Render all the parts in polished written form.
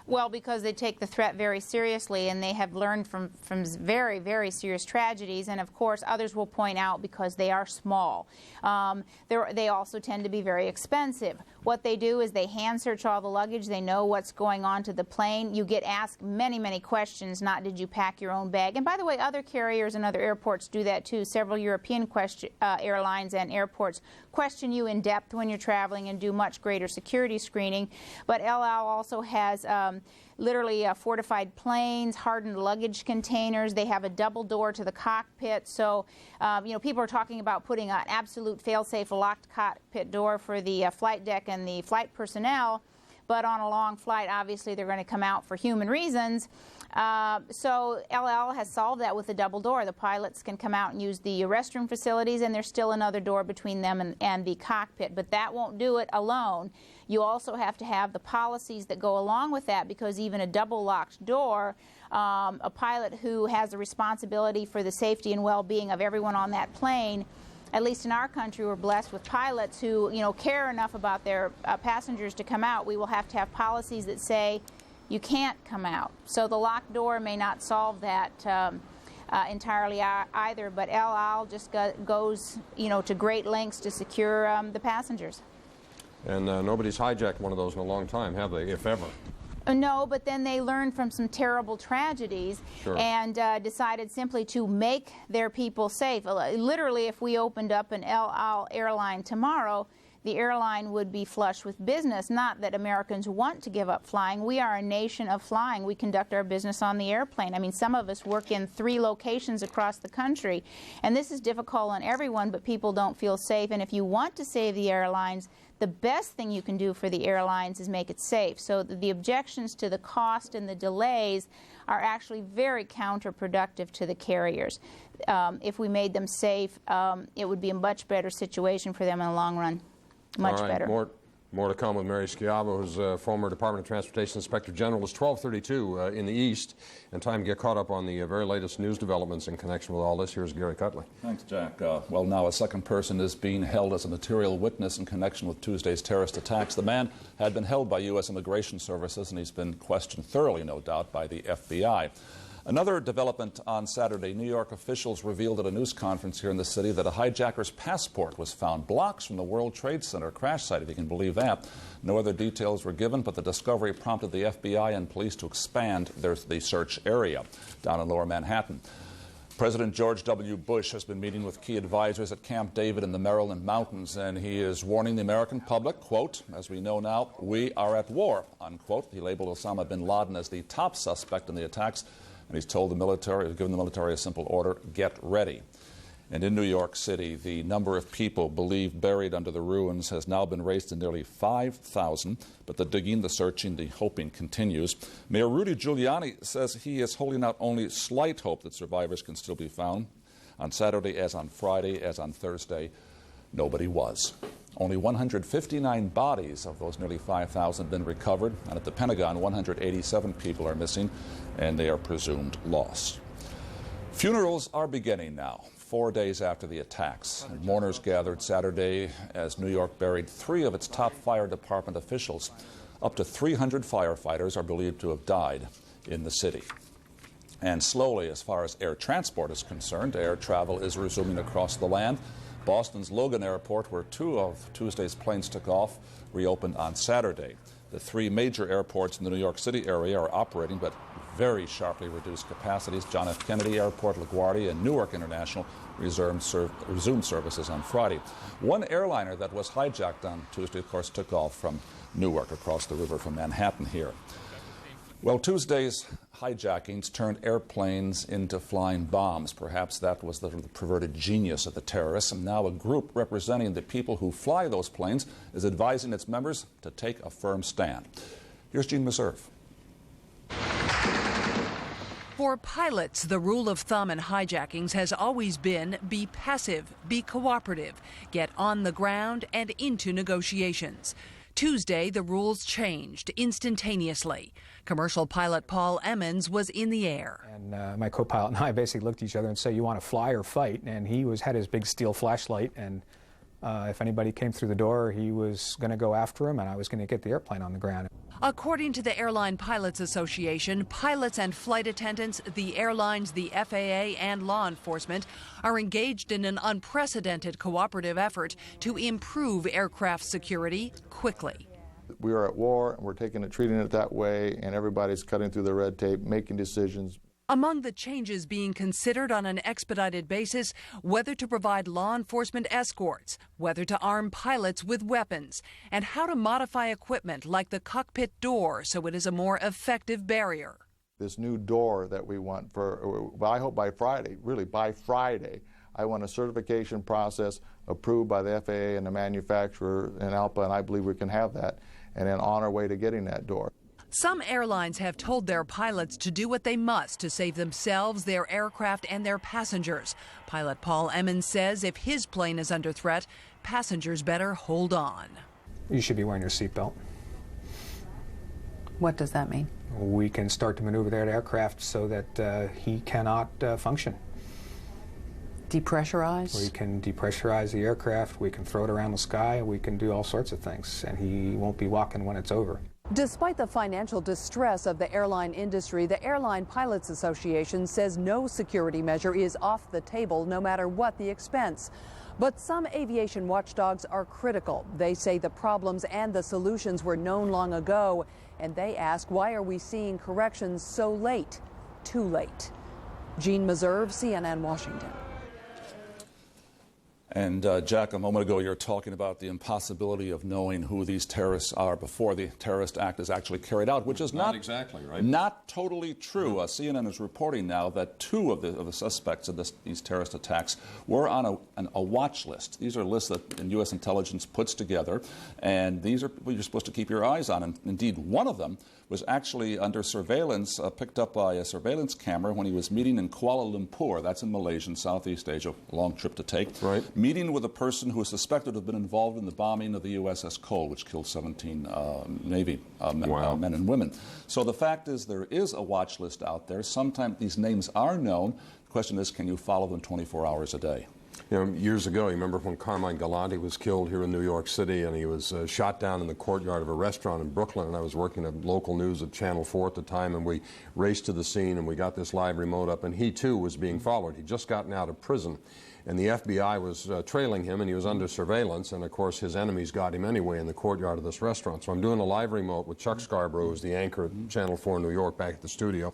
Well, because they take the threat very seriously, and they have learned from very, very serious tragedies, and of course others will point out because they are small. They also tend to be very expensive. What they do is they hand search all the luggage. They know what's going on to the plane. You get asked many, many questions, not did you pack your own bag. And by the way, other carriers and other airports do that too. Several European airlines and airports question you in depth when you're traveling and do much greater security screening. But El Al also has literally fortified planes, hardened luggage containers. They have a double door to the cockpit. So, you know, people are talking about putting an absolute fail-safe locked cockpit door for the flight deck and the flight personnel. But on a long flight, obviously, they're going to come out for human reasons. So El Al has solved that with a double door. The pilots can come out and use the restroom facilities, and there's still another door between them and the cockpit. But that won't do it alone. You also have to have the policies that go along with that, because even a double locked door, a pilot who has the responsibility for the safety and well-being of everyone on that plane, at least in our country, we're blessed with pilots who, you know, care enough about their passengers to come out. We will have to have policies that say you can't come out. So the locked door may not solve that entirely either, but El Al just goes, you know, to great lengths to secure the passengers. And nobody's hijacked one of those in a long time, have they, if ever? No, but then they learned from some terrible tragedies. Sure. And decided simply to make their people safe. Literally, if we opened up an El Al airline tomorrow, the airline would be flush with business. Not that Americans want to give up flying. We are a nation of flying. We conduct our business on the airplane. I mean, some of us work in 3 locations across the country. And this is difficult on everyone, but people don't feel safe. And if you want to save the airlines, the best thing you can do for the airlines is make it safe. So the objections to the cost and the delays are actually very counterproductive to the carriers. If we made them safe, it would be a much better situation for them in the long run. Much better. More to come with Mary Schiavo, who's former Department of Transportation Inspector General. It's 12:32 in the East, and time to get caught up on the very latest news developments in connection with all this. Here's Gary Cutley. Thanks, Jack. Well, now a second person is being held as a material witness in connection with Tuesday's terrorist attacks. The man had been held by U.S. Immigration Services, and he's been questioned thoroughly, no doubt, by the FBI. Another development on Saturday, New York officials revealed at a news conference here in the city that a hijacker's passport was found blocks from the World Trade Center crash site, if you can believe that. No other details were given, but the discovery prompted the FBI and police to expand the search area down in Lower Manhattan. President George W. Bush has been meeting with key advisors at Camp David in the Maryland mountains, and he is warning the American public, quote, as we know now, we are at war, unquote. He labeled Osama bin Laden as the top suspect in the attacks, and he's told the military, given the military a simple order, get ready. And in New York City, the number of people believed buried under the ruins has now been raised to nearly 5,000, but the digging, the searching, the hoping continues. Mayor Rudy Giuliani says he is holding out only slight hope that survivors can still be found. On Saturday, as on Friday, as on Thursday, nobody was. Only 159 bodies of those nearly 5,000 have been recovered, and at the Pentagon, 187 people are missing, and they are presumed lost. Funerals are beginning now, 4 days after the attacks. And mourners gathered Saturday as New York buried 3 of its top fire department officials. Up to 300 firefighters are believed to have died in the city. And slowly, as far as air transport is concerned, air travel is resuming across the land. Boston's Logan Airport, where 2 of Tuesday's planes took off, reopened on Saturday. The 3 major airports in the New York City area are operating, but very sharply reduced capacities. John F. Kennedy Airport, LaGuardia, and Newark International resumed services on Friday. One airliner that was hijacked on Tuesday, of course, took off from Newark across the river from Manhattan here. Well, Tuesday's hijackings turned airplanes into flying bombs. Perhaps that was the perverted genius of the terrorists. And now a group representing the people who fly those planes is advising its members to take a firm stand. Here's Gene Meserve. For pilots, the rule of thumb in hijackings has always been be passive, be cooperative, get on the ground and into negotiations. Tuesday, the rules changed instantaneously. Commercial pilot Paul Emmons was in the air. And my co-pilot and I basically looked at each other and said, you want to fly or fight? And he had his big steel flashlight, and If anybody came through the door, he was going to go after him, and I was going to get the airplane on the ground. According to the Airline Pilots Association, pilots and flight attendants, the airlines, the FAA, and law enforcement are engaged in an unprecedented cooperative effort to improve aircraft security quickly. We are at war, and we're treating it that way, and everybody's cutting through the red tape, making decisions. Among the changes being considered on an expedited basis, whether to provide law enforcement escorts, whether to arm pilots with weapons, and how to modify equipment like the cockpit door so it is a more effective barrier. This new door that we want I hope by Friday, really by Friday, I want a certification process approved by the FAA and the manufacturer in ALPA, and I believe we can have that, and then on our way to getting that door. Some airlines have told their pilots to do what they must to save themselves, their aircraft, and their passengers. Pilot Paul Emmons says if his plane is under threat, passengers better hold on. You should be wearing your seatbelt. What does that mean? We can start to maneuver that aircraft so that he cannot function. Depressurize? We can depressurize the aircraft, we can throw it around the sky, we can do all sorts of things, and he won't be walking when it's over. Despite the financial distress of the airline industry, the Airline Pilots Association says no security measure is off the table, no matter what the expense. But some aviation watchdogs are critical. They say the problems and the solutions were known long ago, and they ask, why are we seeing corrections so late? Too late. Jean Meserve, CNN, Washington. And Jack, a moment ago you were talking about the impossibility of knowing who these terrorists are before the terrorist act is actually carried out, which is not exactly right. Not totally true. CNN is reporting now that two of the suspects of these terrorist attacks were on a watch list. These are lists that U.S. intelligence puts together, and these are what you're supposed to keep your eyes on. And indeed, one of them was actually under surveillance, picked up by a surveillance camera when he was meeting in Kuala Lumpur. That's in Malaysia, in Southeast Asia, a long trip to take. Right. Meeting with a person who is suspected to have been involved in the bombing of the USS Cole, which killed 17 Navy men and women. So the fact is there is a watch list out there. Sometimes these names are known. The question is, can you follow them 24 hours a day? You know, years ago, you remember when Carmine Galante was killed here in New York City, and he was shot down in the courtyard of a restaurant in Brooklyn, and I was working at local news at Channel 4 at the time, and we raced to the scene, and we got this live remote up, and he too was being followed. He'd just gotten out of prison, and the FBI was trailing him, and he was under surveillance, and of course his enemies got him anyway in the courtyard of this restaurant. So I'm doing a live remote with Chuck Scarborough, who's the anchor at Channel 4 in New York, back at the studio,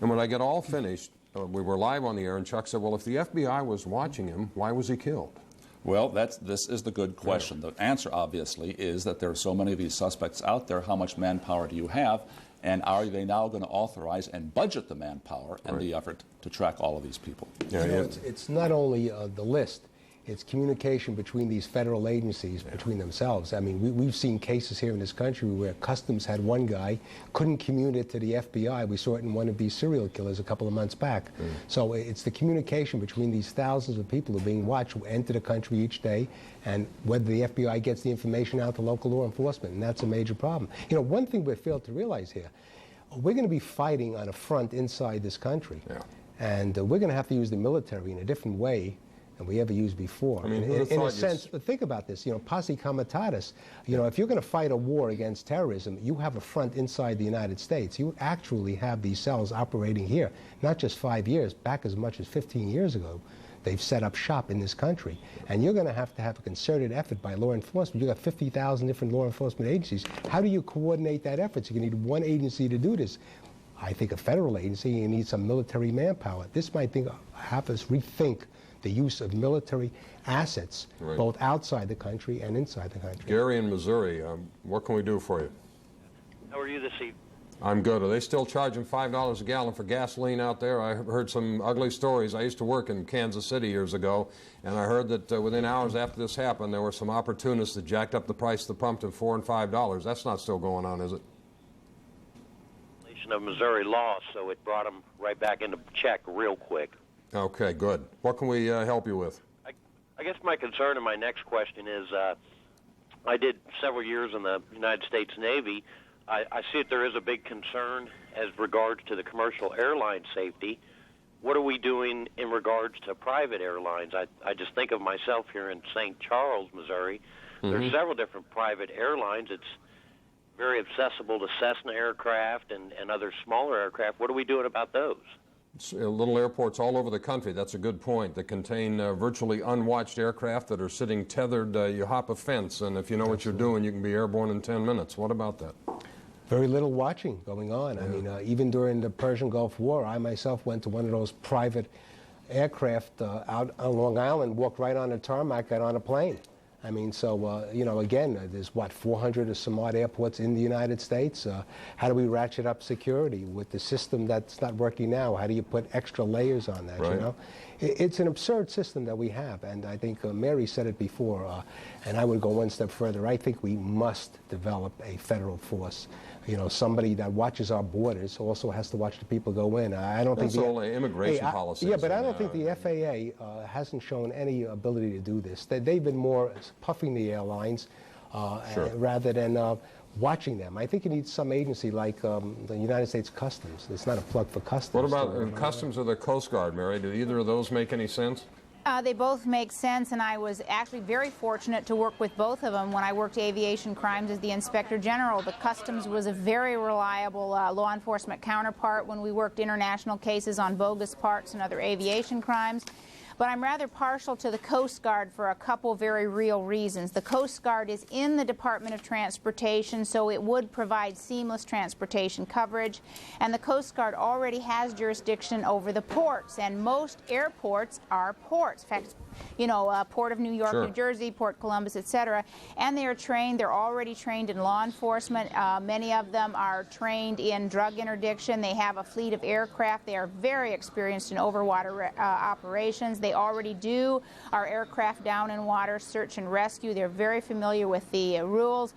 and when I get all finished, we were live on the air, and Chuck said, well, if the FBI was watching him, why was he killed? Well, this is the good question. The answer, obviously, is that there are so many of these suspects out there. How much manpower do you have? And are they now going to authorize and budget the manpower and the effort to track all of these people? Yeah, it's not only the list. It's communication between these federal agencies, between themselves. I mean, we've seen cases here in this country where Customs had one guy, couldn't communicate to the FBI. We saw it in one of these serial killers a couple of months back. So it's the communication between these thousands of people who are being watched, who enter the country each day, and whether the FBI gets the information out to local law enforcement, and that's a major problem. You know, one thing we failed to realize here, we're going to be fighting on a front inside this country, and we're going to have to use the military in a different way than we ever used before. I mean, in a sense, think about this, you know, posse comitatus. You know, if you're going to fight a war against terrorism, you have a front inside the United States. You actually have these cells operating here, not just 5 years, back as much as 15 years ago. They've set up shop in this country. And you're going to have a concerted effort by law enforcement. You've got 50,000 different law enforcement agencies. How do you coordinate that effort? So you need one agency to do this. I think a federal agency, you need some military manpower. This might have us rethink the use of military assets, both outside the country and inside the country. Gary in Missouri, what can we do for you? How are you this evening? I'm good. Are they still charging $5 a gallon for gasoline out there? I heard some ugly stories. I used to work in Kansas City years ago, and I heard that within hours after this happened, there were some opportunists that jacked up the price of the pump to $4 and $5. That's not still going on, is it? Of Missouri law, so it brought them right back into check real quick. Okay, good. What can we help you with? I guess my concern and my next question is, I did several years in the United States Navy. I see that there is a big concern as regards to the commercial airline safety, what are we doing in regards to private airlines? I just think of myself here in St. Charles, Missouri. There's several different private airlines. It's very accessible to Cessna aircraft and other smaller aircraft. What are we doing about those? Little airports all over the country, that's a good point, that contain virtually unwatched aircraft that are sitting tethered. You hop a fence, and if you know what you're doing, you can be airborne in 10 minutes. What about that? Very little watching going on. I mean, even during the Persian Gulf War, I myself went to one of those private aircraft out on Long Island, walked right on the tarmac, got on a plane. I mean, so, you know, again, there's, what, 400 or some odd airports in the United States? How do we ratchet up security with the system that's not working now? How do you put extra layers on that, right. you know? It's an absurd system that we have, and I think Mary said it before, and I would go one step further. I think we must develop a federal force. You know, somebody that watches our borders also has to watch the people go in. I don't think the whole immigration policy. Yeah, but I don't think the FAA hasn't shown any ability to do this. They've been more puffing the airlines rather than watching them. I think you need some agency like the United States Customs. It's not a plug for Customs. What about Customs or the Coast Guard, Mary? Do either of those make any sense? They both make sense, and I was actually very fortunate to work with both of them when I worked aviation crimes as the Inspector General. The Customs was a very reliable law enforcement counterpart when we worked international cases on bogus parts and other aviation crimes. But I'm rather partial to the Coast Guard for a couple very real reasons. The Coast Guard is in the Department of Transportation, so it would provide seamless transportation coverage. And the Coast Guard already has jurisdiction over the ports, and most airports are ports. In fact, you know, Port of New York, New Jersey, Port Columbus, etc. And they are trained, they're already trained in law enforcement. Many of them are trained in drug interdiction. They have a fleet of aircraft. They are very experienced in overwater operations. They already do our aircraft down in water search and rescue. They're very familiar with the rules.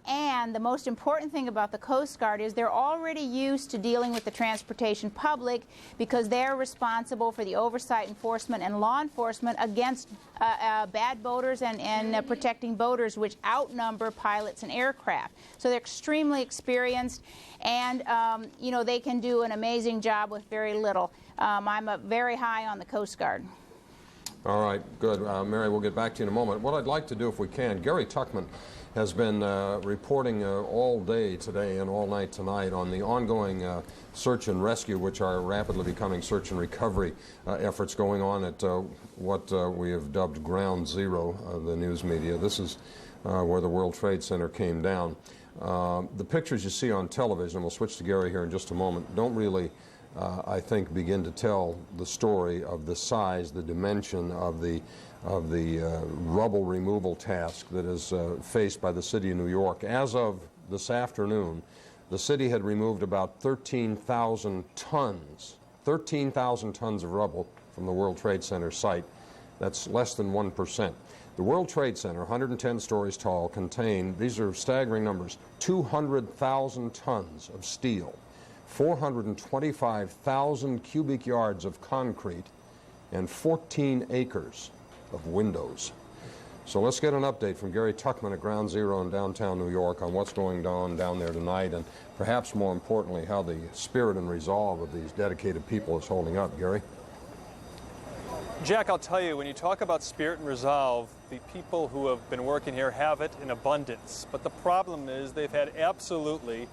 And the most important thing about the Coast Guard is they're already used to dealing with the transportation public because they're responsible for the oversight, enforcement, and law enforcement against bad boaters and protecting boaters, which outnumber pilots and aircraft. So they're extremely experienced, and you know, they can do an amazing job with very little. I'm very high on the Coast Guard. All right, good. Mary, we'll get back to you in a moment. What I'd like to do, if we can, Gary Tuchman has been reporting all day today and all night tonight on the ongoing search and rescue, which are rapidly becoming search and recovery efforts going on at what we have dubbed Ground Zero of the news media. This is where the World Trade Center came down. The pictures you see on television, we'll switch to Gary here in just a moment, don't really I think begin to tell the story of the size, the dimension of the rubble removal task that is faced by the city of New York. As of this afternoon, the city had removed about 13,000 tons of rubble from the World Trade Center site. That's less than 1%. The World Trade Center, 110 stories tall, contained, these are staggering numbers, 200,000 tons of steel, 425,000 cubic yards of concrete, and 14 acres of windows. So let's get an update from Gary Tuchman at Ground Zero in downtown New York on what's going on down there tonight, and perhaps more importantly, how the spirit and resolve of these dedicated people is holding up. Gary? Jack, I'll tell you, when you talk about spirit and resolve, the people who have been working here have it in abundance. But the problem is they've had absolutely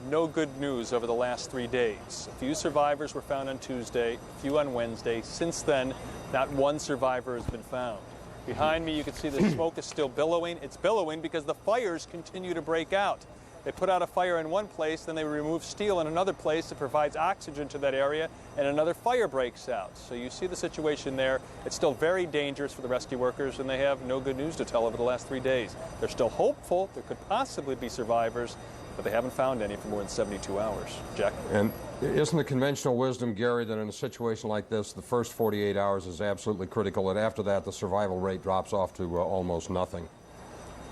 no good news over the last 3 days. A few survivors were found on Tuesday, a few on Wednesday. Since then, not one survivor has been found. Behind me, you can see the smoke is still billowing. It's billowing because the fires continue to break out. They put out a fire in one place, then they remove steel in another place that provides oxygen to that area, and another fire breaks out. So you see the situation there. It's still very dangerous for the rescue workers, and they have no good news to tell over the last 3 days. They're still hopeful there could possibly be survivors, but they haven't found any for more than 72 hours. Jack? And isn't the conventional wisdom, Gary, that in a situation like this, the first 48 hours is absolutely critical, and after that, the survival rate drops off to almost nothing?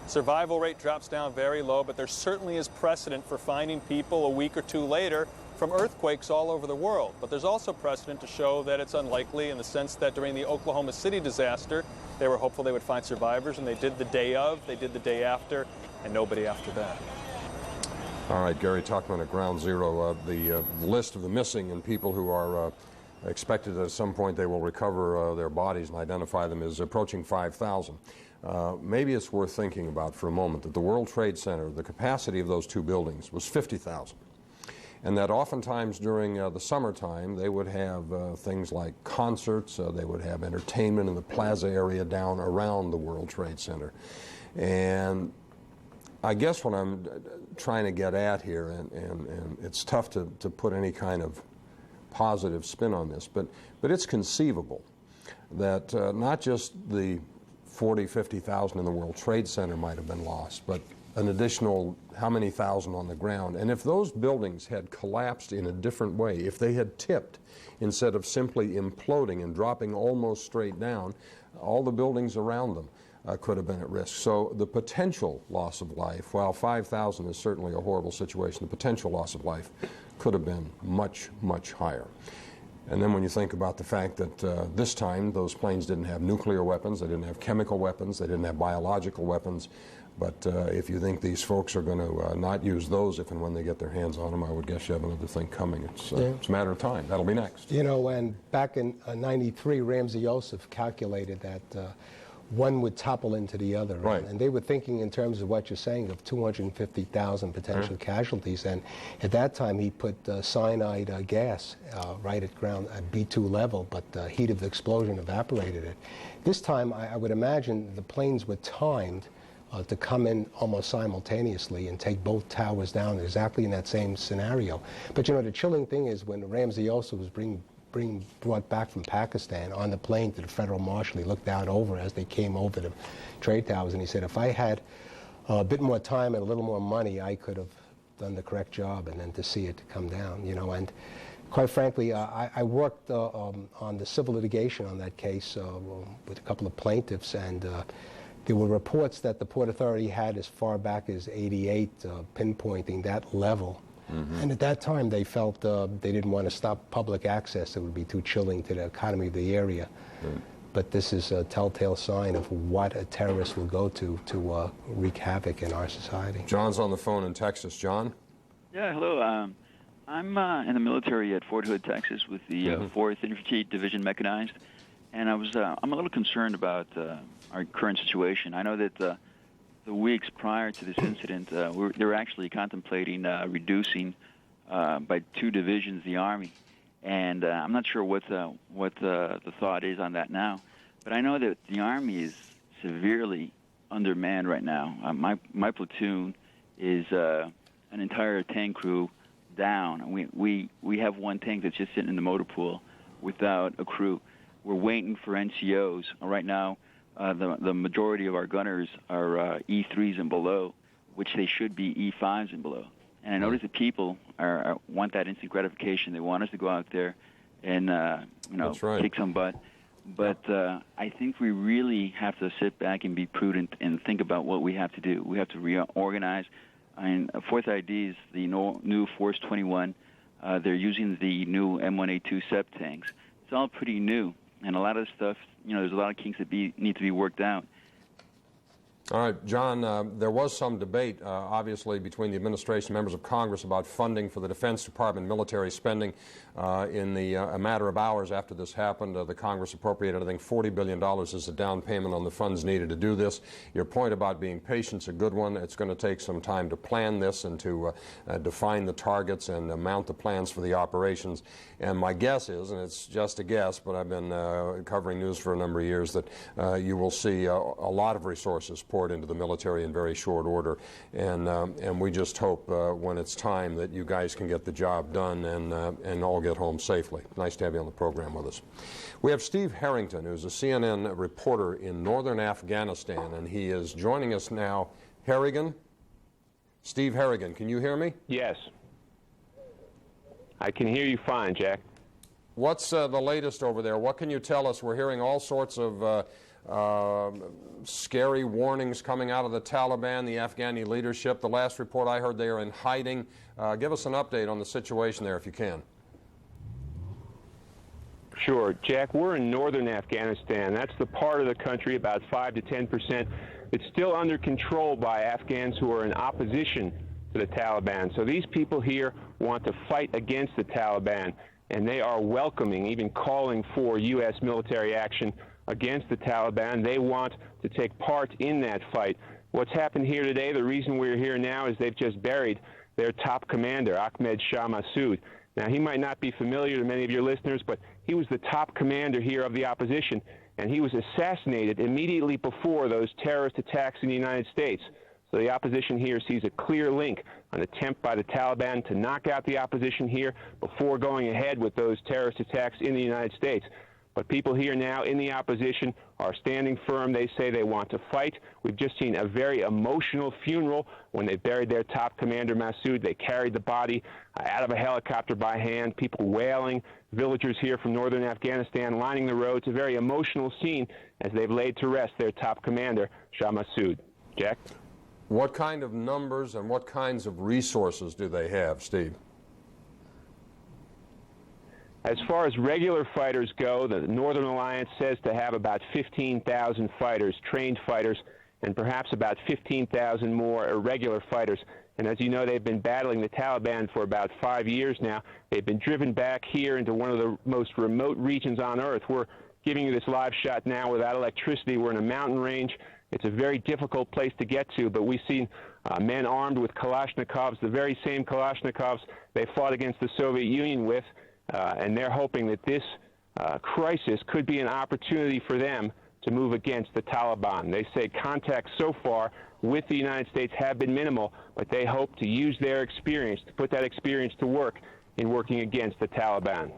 Survival rate drops down very low, but there certainly is precedent for finding people a week or two later from earthquakes all over the world. But there's also precedent to show that it's unlikely in the sense that during the Oklahoma City disaster, they were hopeful they would find survivors, and they did the day of, they did the day after, and nobody after that. All right, Gary Tuchman at Ground Zero. The list of the missing and people who are expected that at some point they will recover their bodies and identify them, is approaching 5,000. Maybe it's worth thinking about for a moment that the World Trade Center, the capacity of those two buildings was 50,000. And that oftentimes during the summertime they would have things like concerts, they would have entertainment in the plaza area down around the World Trade Center. And I guess what I'm trying to get at here, and it's tough to put any kind of positive spin on this, but it's conceivable that not just the 40, 50,000 in the World Trade Center might have been lost, but an additional how many thousand on the ground. And if those buildings had collapsed in a different way, if they had tipped instead of simply imploding and dropping almost straight down, all the buildings around them could have been at risk. So the potential loss of life, while 5,000 is certainly a horrible situation, the potential loss of life could have been much, much higher. And then when you think about the fact that this time those planes didn't have nuclear weapons, they didn't have chemical weapons, they didn't have biological weapons, but if you think these folks are going to not use those if and when they get their hands on them, I would guess you have another thing coming. It's a matter of time. That'll be next. You know, and back in '93, Ramsey Youssef calculated that one would topple into the other. Right. And they were thinking in terms of what you're saying of 250,000 potential casualties. And at that time, he put cyanide gas right at ground at B2 level, but the heat of the explosion evaporated it. This time, I would imagine the planes were timed to come in almost simultaneously and take both towers down exactly in that same scenario. But you know, the chilling thing is when Ramsey Youssef was brought back from Pakistan on the plane to the federal marshal, he looked out over as they came over the trade towers, and he said, if I had a bit more time and a little more money, I could have done the correct job. And then to see it come down, you know, and quite frankly, I worked on the civil litigation on that case with a couple of plaintiffs, and there were reports that the Port Authority had as far back as '88 pinpointing that level. And at that time, they felt they didn't want to stop public access. It would be too chilling to the economy of the area. But this is a telltale sign of what a terrorist will go to wreak havoc in our society. John's on the phone in Texas. John? Yeah, hello. I'm in the military at Fort Hood, Texas, with the 4th Infantry Division Mechanized. And I'm a little concerned about our current situation. I know that the weeks prior to this incident, they were actually contemplating reducing by 2 divisions the Army, and I'm not sure what the thought is on that now. But I know that the Army is severely undermanned right now. My platoon is an entire tank crew down. We have one tank that's just sitting in the motor pool without a crew. We're waiting for NCOs right now. The majority of our gunners are E3s and below, which they should be E5s and below. And I notice that people want that instant gratification. They want us to go out there and kick some butt. But I think we really have to sit back and be prudent and think about what we have to do. We have to reorganize. And 4th ID is the new Force 21. They're using the new M1A2 SEP tanks. It's all pretty new. And a lot of stuff, there's a lot of kinks that need to be worked out. All right, John, there was some debate, obviously, between the administration and members of Congress about funding for the Defense Department military spending. In a matter of hours after this happened, the Congress appropriated, I think, $40 billion as a down payment on the funds needed to do this. Your point about being patient is a good one. It's going to take some time to plan this and to define the targets and mount the plans for the operations. And my guess is, and it's just a guess, but I've been covering news for a number of years, that you will see a lot of resources poured into the military in very short order, and we just hope when it's time that you guys can get the job done and all get home safely. Nice to have you on the program with us. We have Steve Harrington, who's a CNN reporter in northern Afghanistan, and he is joining us now. Harrigan? Steve Harrigan, can you hear me? Yes. I can hear you fine, Jack. What's the latest over there? What can you tell us? We're hearing all sorts of scary warnings coming out of the Taliban, the Afghani leadership. The last report I heard, they are in hiding. Give us an update on the situation there if you can. Sure. Jack, we're in northern Afghanistan. That's the part of the country, about 5 to 10%, that's still under control by Afghans who are in opposition to the Taliban. So these people here want to fight against the Taliban. and they are welcoming, even calling for U.S. military action against the Taliban. They want to take part in that fight. What's happened here today, the reason we're here now is they've just buried their top commander, Ahmed Shah Massoud. Now, he might not be familiar to many of your listeners, but he was the top commander here of the opposition, and he was assassinated immediately before those terrorist attacks in the United States. So the opposition here sees a clear link, an attempt by the Taliban to knock out the opposition here before going ahead with those terrorist attacks in the United States. But people here now in the opposition are standing firm. They say they want to fight. We've just seen a very emotional funeral when they buried their top commander, Massoud. They carried the body out of a helicopter by hand, people wailing, villagers here from northern Afghanistan lining the road. It's a very emotional scene as they've laid to rest their top commander, Shah Massoud. Jack? What kind of numbers and what kinds of resources do they have, Steve? As far as regular fighters go, the Northern Alliance says to have about 15,000 fighters, trained fighters, and perhaps about 15,000 more irregular fighters. And as you know, they've been battling the Taliban for about 5 years now. They've been driven back here into one of the most remote regions on Earth. We're giving you this live shot now without electricity. We're in a mountain range. It's a very difficult place to get to, but we've seen men armed with Kalashnikovs, the very same Kalashnikovs they fought against the Soviet Union with. And they're hoping that this crisis could be an opportunity for them to move against the Taliban. They say contacts so far with the United States have been minimal, but they hope to use their experience, to put that experience to work in working against the Taliban.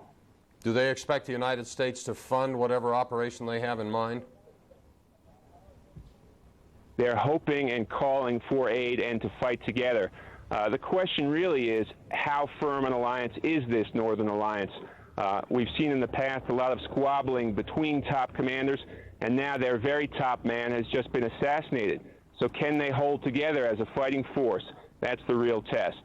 Do they expect the United States to fund whatever operation they have in mind? They're hoping and calling for aid and to fight together. The question really is, how firm an alliance is this Northern Alliance? We've seen in the past a lot of squabbling between top commanders, and now their very top man has just been assassinated. So can they hold together as a fighting force? That's the real test.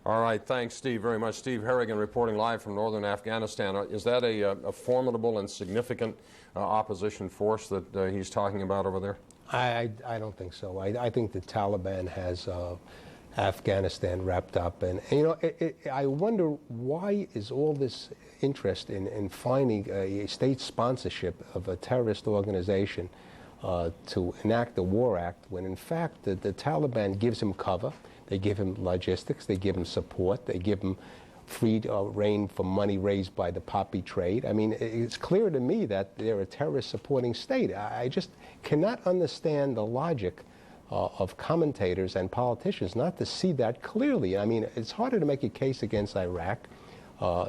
All right, thanks, Steve, very much. Steve Harrigan reporting live from northern Afghanistan. Is that a formidable and significant opposition force that he's talking about over there? I don't think so. I think the Taliban has Afghanistan wrapped up, and you know, I wonder why is all this interest in finding a state sponsorship of a terrorist organization to enact the War Act, when in fact the Taliban gives him cover, they give him logistics, they give him support, they give him free reign for money raised by the poppy trade. I mean, it's clear to me that they're a terrorist supporting state. I just cannot understand the logic of commentators and politicians not to see that clearly. I mean, it's harder to make a case against Iraq,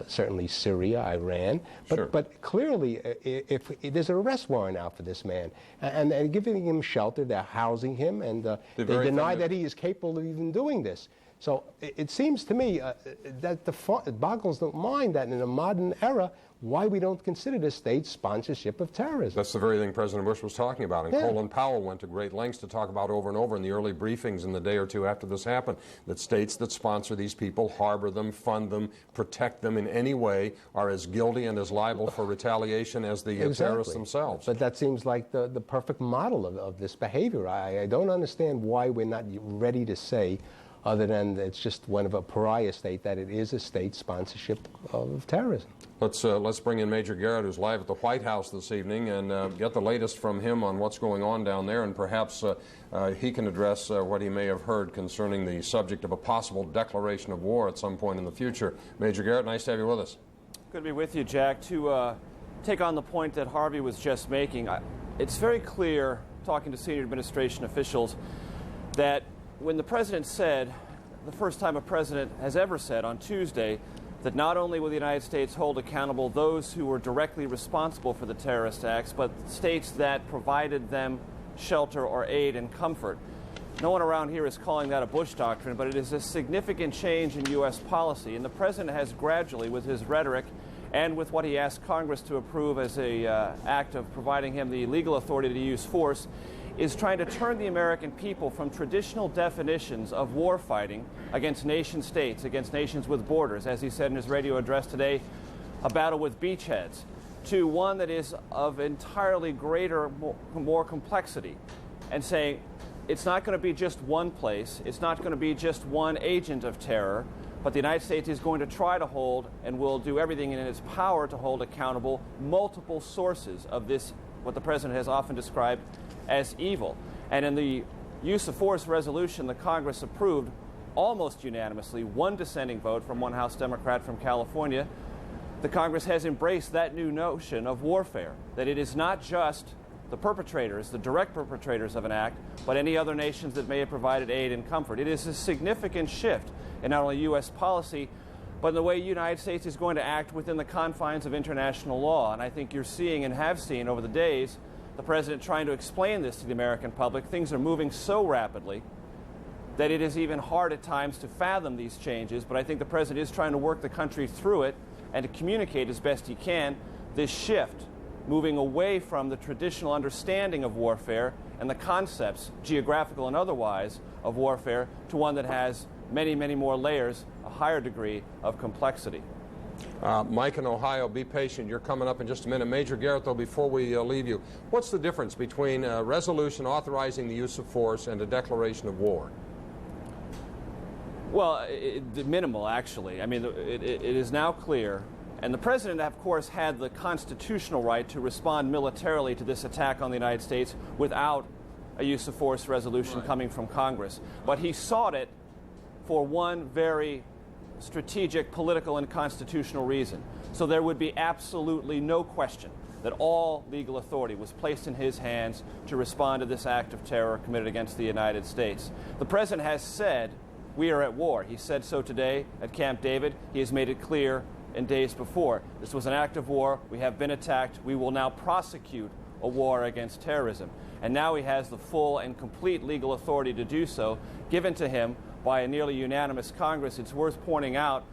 certainly Syria, Iran, but, Sure. but clearly if there's an arrest warrant out for this man, and giving him shelter, they're housing him, and they deny that he is capable of even doing this. So it seems to me that it boggles the mind that in a modern era, why we don't consider this state sponsorship of terrorism. That's the very thing President Bush was talking about. And Yeah. Colin Powell went to great lengths to talk about over and over in the early briefings in the day or two after this happened, that states that sponsor these people, harbor them, fund them, protect them in any way, are as guilty and as liable for retaliation as the terrorists themselves. But that seems like the perfect model of this behavior. I don't understand why we're not ready to say, other than it's just one of a pariah state, that it is a state sponsorship of terrorism. Let's bring in Major Garrett, who's live at the White House this evening, and get the latest from him on what's going on down there, and perhaps he can address what he may have heard concerning the subject of a possible declaration of war at some point in the future. Major Garrett, nice to have you with us. Good to be with you, Jack. To take on the point that Harvey was just making, it's very clear, talking to senior administration officials, that when the president said, the first time a president has ever said on Tuesday, that not only will the United States hold accountable those who were directly responsible for the terrorist acts, but states that provided them shelter or aid and comfort. No one around here is calling that a Bush doctrine, but it is a significant change in U.S. policy. And the president has gradually, with his rhetoric and with what he asked Congress to approve as an act of providing him the legal authority to use force, is trying to turn the American people from traditional definitions of war fighting against nation states, against nations with borders, as he said in his radio address today, a battle with beachheads, to one that is of entirely greater, more complexity, and saying it's not going to be just one place, it's not going to be just one agent of terror, But the United States is going to try to hold and will do everything in its power to hold accountable multiple sources of this, what the President has often described as evil. And in the use of force resolution the Congress approved almost unanimously, one dissenting vote from one House Democrat from California, the Congress has embraced that new notion of warfare, that it is not just the perpetrators, the direct perpetrators of an act, but any other nations that may have provided aid and comfort. It is a significant shift in not only U.S. policy, but in the way the United States is going to act within the confines of international law. And I think you're seeing and have seen over the days the President trying to explain this to the American public. Things are moving so rapidly that it is even hard at times to fathom these changes, but I think the President is trying to work the country through it and to communicate as best he can this shift, moving away from the traditional understanding of warfare and the concepts, geographical and otherwise, of warfare to one that has many, many more layers, a higher degree of complexity. Mike in Ohio, be patient. You're coming up in just a minute. Major Garrett, though, before we leave you, what's the difference between a resolution authorizing the use of force and a declaration of war? Well, minimal, actually. I mean, it is now clear, and the President, of course, had the constitutional right to respond militarily to this attack on the United States without a use of force resolution coming from Congress. But he sought it for one very strategic, political, and constitutional reason. So there would be absolutely no question that all legal authority was placed in his hands to respond to this act of terror committed against the United States. The President has said, we are at war. He said so today at Camp David. He has made it clear in days before. This was an act of war. We have been attacked. We will now prosecute a war against terrorism. And now he has the full and complete legal authority to do so, given to him by a nearly unanimous Congress. It's worth pointing out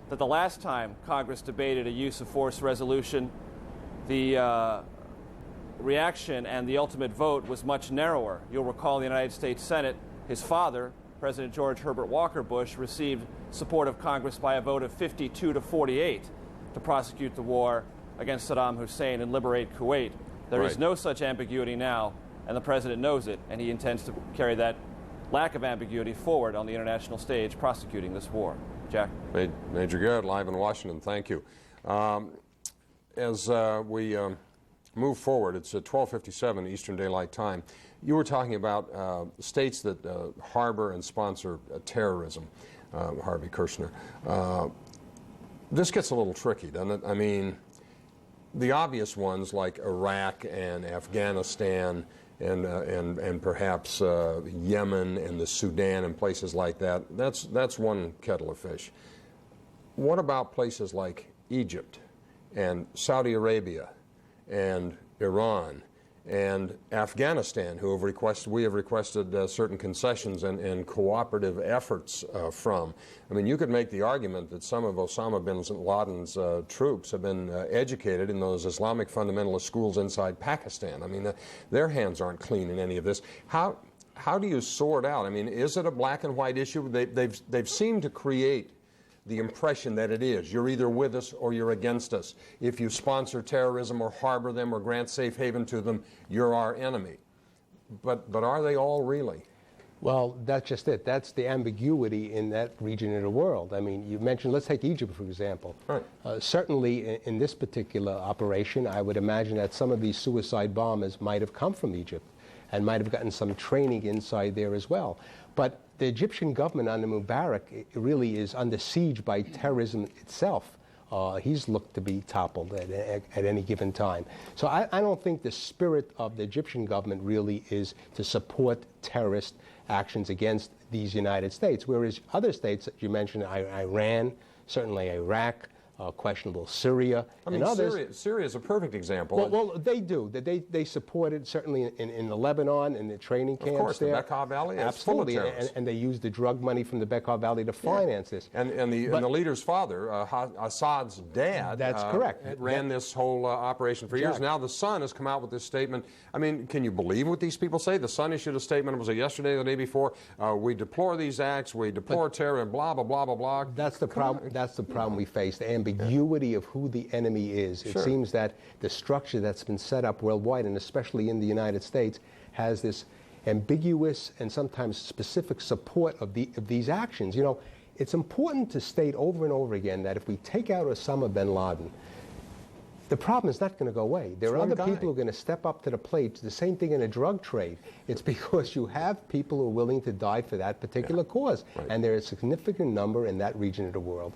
that the last time Congress debated a use of force resolution, the reaction and the ultimate vote was much narrower. You'll recall in the United States Senate, his father, President George Herbert Walker Bush, received support of Congress by a vote of 52 to 48 to prosecute the war against Saddam Hussein and liberate Kuwait. There is no such ambiguity now, and the President knows it, and he intends to carry that lack of ambiguity forward on the international stage, prosecuting this war. Jack? Major Garrett, live in Washington, thank you. As we move forward, it's at 12:57 Eastern Daylight Time. You were talking about states that harbor and sponsor terrorism, Harvey Kirshner. This gets a little tricky, doesn't it? I mean, the obvious ones like Iraq and Afghanistan and perhaps Yemen and the Sudan and places like that, that's one kettle of fish. What about places like Egypt and Saudi Arabia and Iran and Afghanistan, who have we have requested certain concessions and cooperative efforts from? I mean, you could make the argument that some of Osama bin Laden's troops have been educated in those Islamic fundamentalist schools inside Pakistan. I mean, their hands aren't clean in any of this. How do you sort out? I mean, is it a black and white issue? They've seemed to create the impression that it is. You're either with us or you're against us. If you sponsor terrorism or harbor them or grant safe haven to them, you're our enemy. But are they all really? Well, that's just it. That's the ambiguity in that region of the world. I mean, you mentioned, let's take Egypt, for example. Right. Certainly in this particular operation, I would imagine that some of these suicide bombers might have come from Egypt and might have gotten some training inside there as well. But the Egyptian government under Mubarak really is under siege by terrorism itself. He's looked to be toppled at any given time. So I don't think the spirit of the Egyptian government really is to support terrorist actions against these United States, whereas other states that you mentioned, Iran, certainly Iraq, questionable Syria, and others. Syria is a perfect example. Well, they do. They supported, certainly in the Lebanon and the training camps. Of course, there. the Bekaa Valley. Absolutely, and they used the drug money from the Bekaa Valley to finance this. And the leader's father, Assad's dad, that's correct, ran this whole operation for years. Now the son has come out with this statement. I mean, can you believe what these people say? The son issued a statement, was it yesterday or the day before? We deplore these acts, we deplore terror, and blah, blah, blah, blah, blah. That's the problem. That's the problem we face. The ambiguity of who the enemy is. It seems that the structure that's been set up worldwide, and especially in the United States, has this ambiguous and sometimes specific support of these actions. You know, it's important to state over and over again that if we take out Osama bin Laden, the problem is not going to go away. There are other people who are going to step up to the plate. The same thing in the drug trade. It's because you have people who are willing to die for that particular cause. Right. And there is a significant number in that region of the world.